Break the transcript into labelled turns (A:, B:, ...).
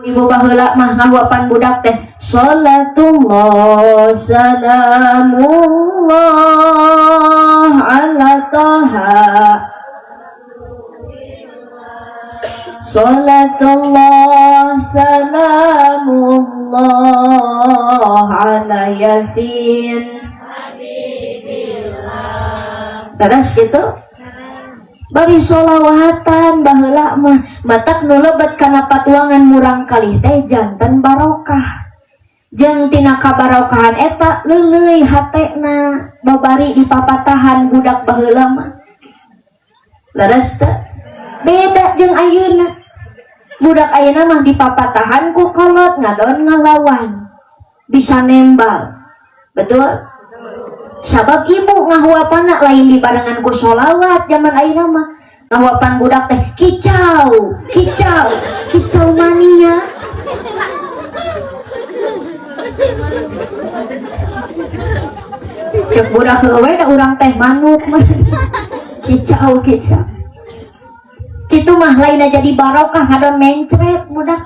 A: Ibu baheula mah ngahuapan budak teh salatullah salamullah ala toha salatullah salamullah ala yasin terus gitu bari sholawatan baheula mah matak nu lebat kana patuangan murang kali teh janten barokah jeung tina kabarokahan eta leuleuy hatena babari dipapatahan budak baheula mah leres teh beda jeung ayeuna budak ayeuna mah dipapatahan ku kolot ngadon ngalawan bisa nembal betul sabab ibu ngahuapana lain dibarengan ku sholawat zaman ayeuna mah ngahuapan budak teh kicau mania cek budak hewe da urang teh manuk mah kicau kitu mah lainna jadi barokah ngadon mencret budak